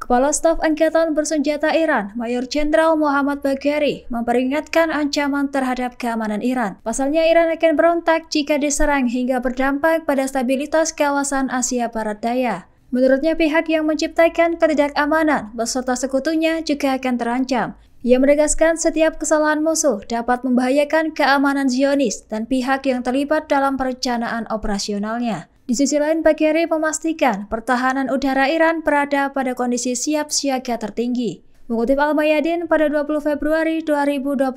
Kepala Staf Angkatan Bersenjata Iran, Mayor Jenderal Muhammad Bagheri, memperingatkan ancaman terhadap keamanan Iran. Pasalnya, Iran akan berontak jika diserang hingga berdampak pada stabilitas kawasan Asia Barat Daya. Menurutnya, pihak yang menciptakan ketidakamanan beserta sekutunya juga akan terancam. Ia menegaskan setiap kesalahan musuh dapat membahayakan keamanan Zionis dan pihak yang terlibat dalam perencanaan operasionalnya. Di sisi lain, Bagheri memastikan pertahanan udara Iran berada pada kondisi siap siaga tertinggi. Mengutip Al-Mayadin pada 20 Februari 2025,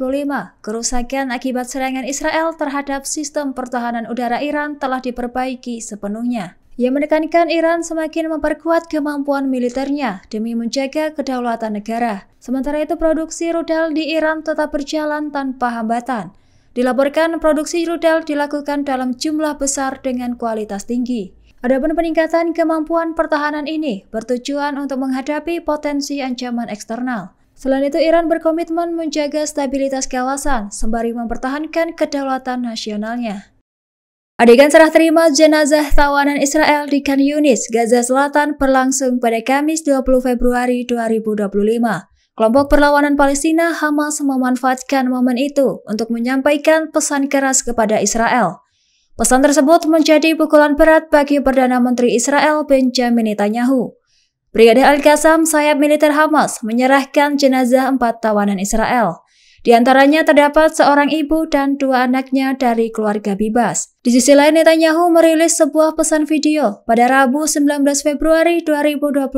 kerusakan akibat serangan Israel terhadap sistem pertahanan udara Iran telah diperbaiki sepenuhnya. Ia menekankan Iran semakin memperkuat kemampuan militernya demi menjaga kedaulatan negara. Sementara itu, produksi rudal di Iran tetap berjalan tanpa hambatan. Dilaporkan produksi rudal dilakukan dalam jumlah besar dengan kualitas tinggi. Adapun peningkatan kemampuan pertahanan ini bertujuan untuk menghadapi potensi ancaman eksternal. Selain itu, Iran berkomitmen menjaga stabilitas kawasan sembari mempertahankan kedaulatan nasionalnya. Adegan serah terima jenazah tawanan Israel di Khan Yunis, Gaza Selatan berlangsung pada Kamis 20 Februari 2025. Kelompok perlawanan Palestina Hamas memanfaatkan momen itu untuk menyampaikan pesan keras kepada Israel. Pesan tersebut menjadi pukulan berat bagi Perdana Menteri Israel Benjamin Netanyahu. Brigade Al-Qassam, sayap militer Hamas, menyerahkan jenazah 4 tawanan Israel. Di antaranya terdapat seorang ibu dan 2 anaknya dari keluarga bebas. Di sisi lain, Netanyahu merilis sebuah pesan video pada Rabu 19 Februari 2025,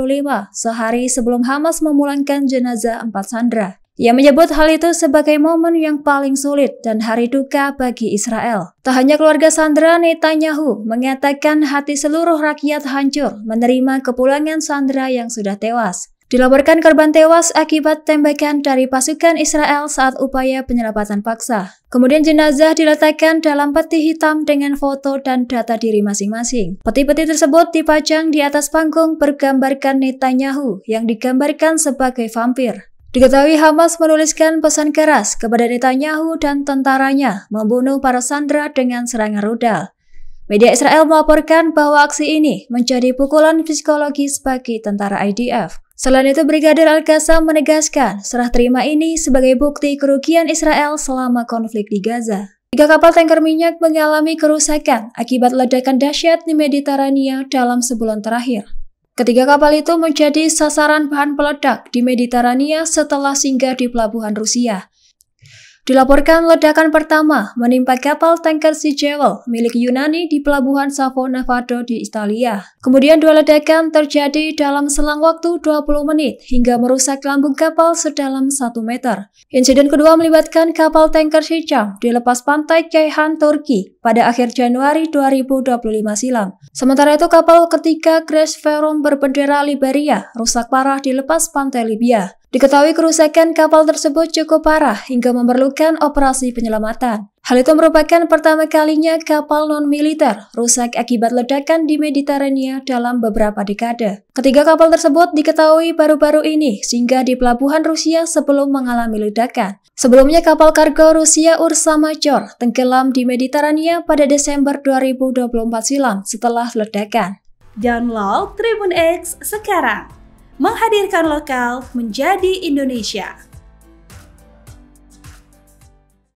sehari sebelum Hamas memulangkan jenazah 4 sandera. Ia menyebut hal itu sebagai momen yang paling sulit dan hari duka bagi Israel. Tak hanya keluarga sandera, Netanyahu mengatakan hati seluruh rakyat hancur menerima kepulangan sandera yang sudah tewas. Dilaporkan korban tewas akibat tembakan dari pasukan Israel saat upaya penyelamatan paksa. Kemudian jenazah diletakkan dalam peti hitam dengan foto dan data diri masing-masing. Peti-peti tersebut dipajang di atas panggung bergambarkan Netanyahu yang digambarkan sebagai vampir. Diketahui Hamas menuliskan pesan keras kepada Netanyahu dan tentaranya membunuh para sandera dengan serangan rudal. Media Israel melaporkan bahwa aksi ini menjadi pukulan psikologis bagi tentara IDF. Selain itu, Brigadir Al-Qassam menegaskan serah terima ini sebagai bukti kerugian Israel selama konflik di Gaza. 3 kapal tanker minyak mengalami kerusakan akibat ledakan dahsyat di Mediterania dalam sebulan terakhir. Ketiga kapal itu menjadi sasaran bahan peledak di Mediterania setelah singgah di pelabuhan Rusia. Dilaporkan ledakan pertama menimpa kapal tanker Sea Jewel milik Yunani di pelabuhan Savo Nevado di Italia. Kemudian 2 ledakan terjadi dalam selang waktu 20 menit hingga merusak lambung kapal sedalam 1 meter. Insiden kedua melibatkan kapal tanker Shijam di lepas pantai Ceyhan, Turki pada akhir Januari 2025 silam. Sementara itu, kapal ketiga Grace Verum berbendera Liberia rusak parah di lepas pantai Libya. Diketahui kerusakan kapal tersebut cukup parah hingga memerlukan operasi penyelamatan. Hal itu merupakan pertama kalinya kapal non-militer rusak akibat ledakan di Mediterania dalam beberapa dekade. Ketiga kapal tersebut diketahui baru-baru ini singgah di pelabuhan Rusia sebelum mengalami ledakan. Sebelumnya, kapal kargo Rusia Ursa Major tenggelam di Mediterania pada Desember 2024 silam setelah ledakan. Download Tribun X sekarang. Menghadirkan lokal menjadi Indonesia.